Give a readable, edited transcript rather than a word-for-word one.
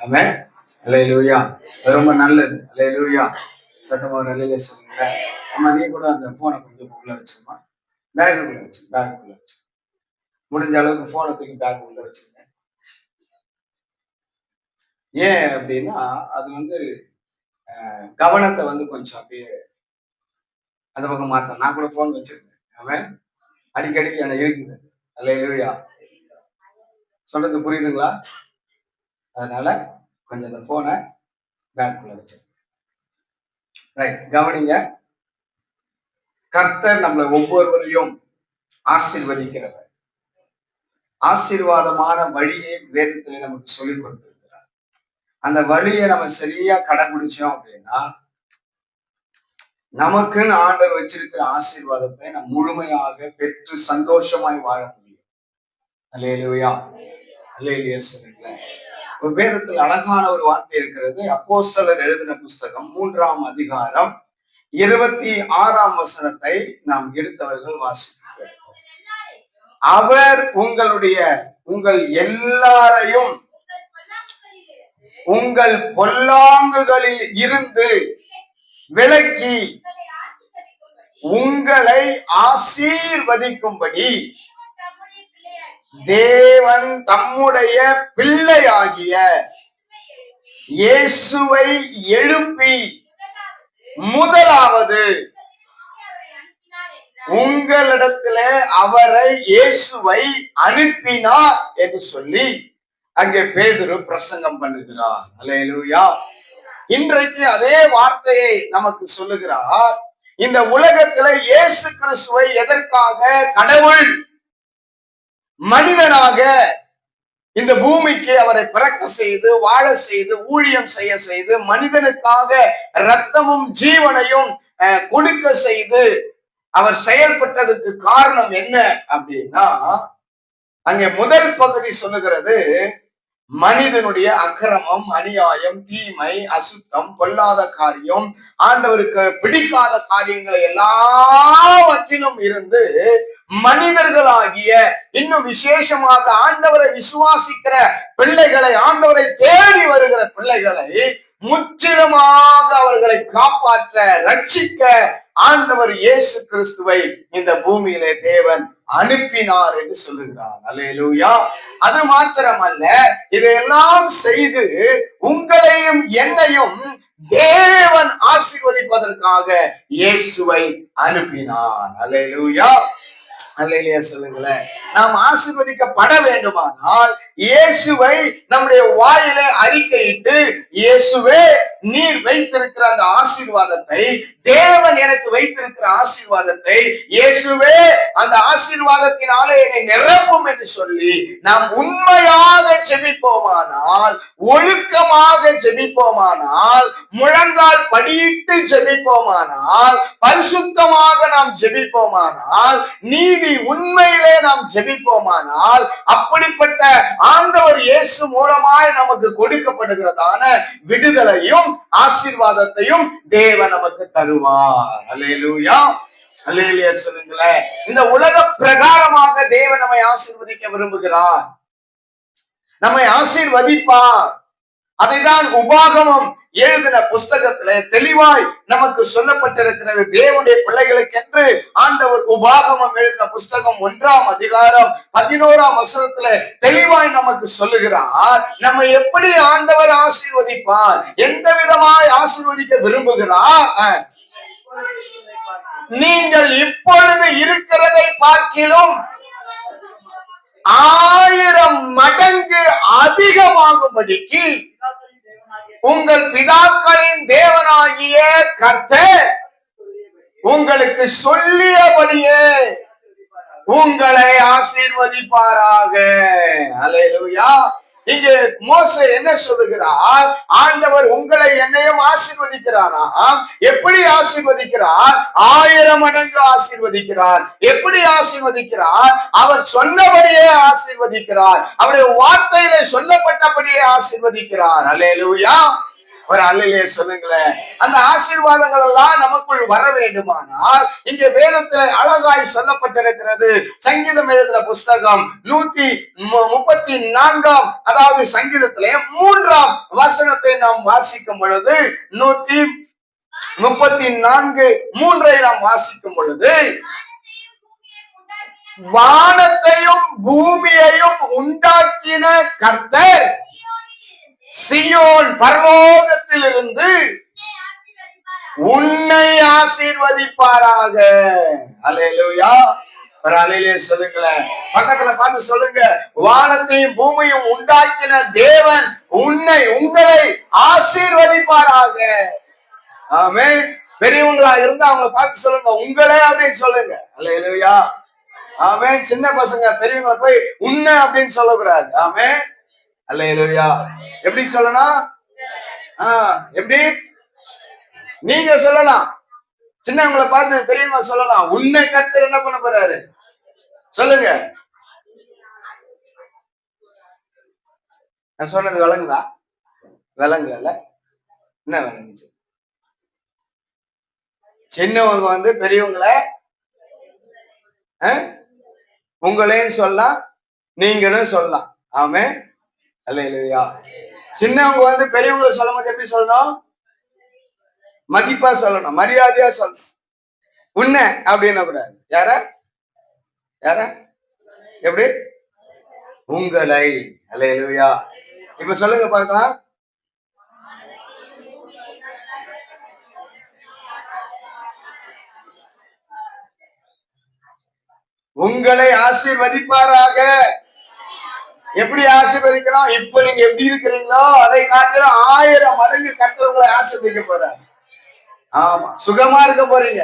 ஆமென். அல்லேலூயா. அது ரொம்ப நல்லது. அல்லேலூயா. சத்தமா ஒரு அல்லேலூயா சொல்லுங்க. அம்மா நீ கூட அந்த போனை கொஞ்சம் உள்ள வச்சுமா, பேக்குள்ள வச்சு முடிஞ்ச அளவுக்கு போனை தூக்கி பேக் உள்ள வச்சுருங்க. ஏன் அப்படின்னா அது வந்து கவனத்தை வந்து கொஞ்சம் அப்படியே அந்த பக்கம் மாத்தம். நான் கூட போன் வச்சிருக்கேன். ஆமென். அடிக்கடிக்கு எனக்கு இருக்குது. அல்லேலூயா. சொல்றது புரியுதுங்களா? அதனால கொஞ்சம் அந்த போனை பேக்குள்ள வச்சு ரைட். கவனிங்க. கர்த்தர் நம்மளை ஒவ்வொருவரையும் ஆசீர்வதிக்கிறவர். ஆசீர்வாதமான வழியை வேதத்திலே நமக்கு சொல்லிக் கொடுத்திருக்கிறார். அந்த வழியை நம்ம சரியா கடைபிடிச்சோம் அப்படின்னா நமக்குன்னு ஆண்டவர் வச்சிருக்கிற ஆசீர்வாதத்தை நம்ம முழுமையாக பெற்று சந்தோஷமாய் வாழ முடியும். அல்லேலூயா. அல்லேலூயா சொல்லுங்களேன். ஒரு வேதத்தில் அழகான ஒரு வார்த்தை இருக்கிறது. அப்போஸ்தலர் எழுதின புஸ்தகம் 3ஆம் அதிகாரம் 26ஆம் வசனத்தை நாம் எடுத்தவர்கள் வாசிக்கிறோம். அவர் உங்கள் எல்லாரையும் உங்கள் பொல்லாங்குகளில் இருந்து விலக்கி உங்களை ஆசீர்வதிக்கும்படி தேவன் தம்முடைய பிள்ளையாகிய இயேசுவை எழுப்பி முதலாவது உங்களிடத்திலே அவரை இயேசுவை அனுப்பினார் என்று சொல்லி அங்கே பேதுரு பிரசங்கம் பண்ணுகிறார். அல்லேலூயா. இன்றைக்கு அதே வார்த்தையை நமக்கு சொல்லுகிறார். இந்த உலகத்துல இயேசு கிறிஸ்துவை எதற்காக கடவுள் மனிதனாக இந்த பூமிக்கு அவரை பிறக்க செய்து வாழ செய்து ஊழியம் செய்து மனிதனுக்காக இரத்தமும் ஜீவனையும் கொடுக்க செய்து அவர் செயல்பட்டதுக்கு காரணம் என்ன அப்படின்னா, அங்கே முதல் பகுதி சொல்லுகிறது, மனிதனுடைய அக்கிரமம், அநியாயம், தீமை, அசுத்தம், பொல்லாத காரியம், ஆண்டவருக்கு பிடிக்காத காரியங்களை எல்லாவற்றிலும் இருந்து மனிதர்களாகிய இன்னும் விசேஷமாக ஆண்டவரை விசுவாசிக்கிற பிள்ளைகளை, ஆண்டவரை தேடி வருகிற பிள்ளைகளை முற்றிலுமாக அவர்களை காப்பாற்ற ரட்சிக்க ஆண்டவர் இயேசு கிறிஸ்துவை இந்த பூமியிலே தேவன் அனுப்பினார் என்று சொல்லுகிறார். அல்லேலூயா. அது மாத்திரமல்ல, இதையெல்லாம் செய்து உங்களையும் என்னையும் தேவன் ஆசீர்வதிப்பதற்காக இயேசுவை அனுப்பினார். அல்லேலூயா. அல்லேலூயா சொல்லுங்களேன். நாம் ஆசீர்வதிக்கப்பட வேண்டுமானால் இயேசுவை நம்முடைய வாயிலே அறிக்கையிட்டு, இயேசுவே நீர் வைத்திருக்கிற அந்த ஆசீர்வாதத்தை, தேவன் எனக்கு வைத்திருக்கிற ஆசீர்வாதத்தை, இயேசுவே அந்த ஆசீர்வாதத்தினாலே என்னை நிரப்பும் என்று சொல்லி நாம் உண்மையாக ஜெபிப்போமானால், ஒழுக்கமாக ஜெபிப்போமானால், முழங்கால் படியிட்டு ஜெபிப்போமானால், பரிசுத்தமாக நாம் ஜெபிப்போமானால், நீதி உண்மையிலே நாம் ஜெபிப்போமானால், அப்படிப்பட்ட ஆண்டவர் இயேசு மூலமாய் நமக்கு கொடுக்கப்படுகிறதான விடுதலையும் ஆசீர்வாதத்தையும் தேவன் நமக்கு தருவார். அல்லேலூயா. அல்லேலூயா சொல்லுங்களேன். இந்த உலக பிரகாரமாக தேவன் நம்மை ஆசீர்வதிக்க விரும்புகிறார். நம்மை ஆசீர்வதிப்பார். அதைதான் உபாகமம் எழுதின புஸ்தகத்திலே தெளிவாய் நமக்கு சொல்லப்பட்டிருக்கிறது. தேவனுடைய பிள்ளைகளுக்கு என்று ஆண்டவர் உபாகமம் எழுதின புஸ்தகம் 1ஆம் அதிகாரம் 11ஆம் வசனத்திலே தெளிவாய் நமக்கு சொல்லுகிறார். நம்ம எப்படி ஆண்டவர் ஆசீர்வதிப்பார், எந்த விதமாய் ஆசீர்வதிக்க விரும்புகிறார். நீங்கள் இப்பொழுது இருக்கிறதை பார்க்கிலும் 1000 மடங்கு அதிகமாகும்படிக்கு உங்கள் பிதாக்களின் தேவனாகிய கர்த்தர் உங்களுக்கு சொல்லியபடியே உங்களை ஆசீர்வதிப்பாராக. அல்லேலூயா. இங்கே மோசே என்ன சொல்லுகிறார்? ஆண்டவர் உங்களை என்னையும் ஆசீர்வதிக்கிறாராம். எப்படி ஆசீர்வதிக்கிறார்? 1000 மடங்கு ஆசீர்வதிக்கிறார். எப்படி ஆசீர்வதிக்கிறார்? அவர் சொன்னபடியே ஆசீர்வதிக்கிறார். அவருடைய வார்த்தையிலே சொல்லப்பட்டபடியே ஆசீர்வதிக்கிறார். அல்லேலூயா. ஒரு அல்லையே சொல்லுங்களேன். அந்த ஆசீர்வாதங்கள் எல்லாம் நமக்குள் வர வேண்டுமானால் இங்க வேதத்துல அழகாய் சொல்லப்பட்டிருக்கிறது. சங்கீதம் எழுதின புஸ்தகம் 134 அதாவது சங்கீதத்திலே 3ஆம் வசனத்தை நாம் வாசிக்கும் பொழுது 134:3 நாம் வாசிக்கும் பொழுது, வானத்தையும் பூமியையும் உண்டாக்கின கர்த்தர் சீயோன் பரலோகத்திலிருந்து உன்னை ஆசீர்வதிப்பாராக. அல்லேலூயா. ஒரு அல்லேலூயா சொல்லுங்களேன். பக்கத்துல பார்த்து சொல்லுங்க, வானத்தையும் பூமியும் உண்டாக்கின தேவன் உங்களை ஆசீர்வதிப்பாராக. ஆமென். பெரியவங்களா இருந்தா அவங்களை பார்த்து சொல்லுங்க, உங்களே அப்படின்னு சொல்லுங்க. அல்லேலூயா. ஆமென். சின்ன பசங்க பெரியவங்களை போய் உன்னை அப்படின்னு சொல்லக்கூடாது. ஆமென். அல்லேலூயா. எப்படி சொல்லணும்? எப்படி நீங்க சொல்லலாம். சின்னவங்களை பார்த்து பெரியவங்க சொல்லலாம், உன்னை கர்த்தர் என்ன பண்ண போறாரு சொல்லுங்க. நான் சொன்னது விளங்குதா? விளங்கல. என்ன விளங்குச்சு? சின்னவங்க பெரியவங்களை உங்களேன்னு சொல்லலாம், நீங்களும் சொல்லலாம். ஆமென். அல்லேலூயா. சின்னவங்க பெரியவங்களை சொல்லும் போது எப்படி சொல்லணும்? மதிப்பா சொல்லணும், மரியாதையா சொல்லணும். உன்னை அப்படின்னு கூடாது. யார யார எப்படி? உங்களை. அல்லேலூயா. இப்ப சொல்லுங்க பார்க்கலாம். உங்களை ஆசீர்வதிப்பாராக. எப்படி ஆசீர்வதிக்கணும்? இப்ப நீங்க எப்படி இருக்கிறீங்களோ அதை காட்டிலும் 1000 மடங்கு கர்த்தர் உங்களை ஆசீர்வதிக்க போறார். ஆமா, சுகமா இருக்க போறீங்க.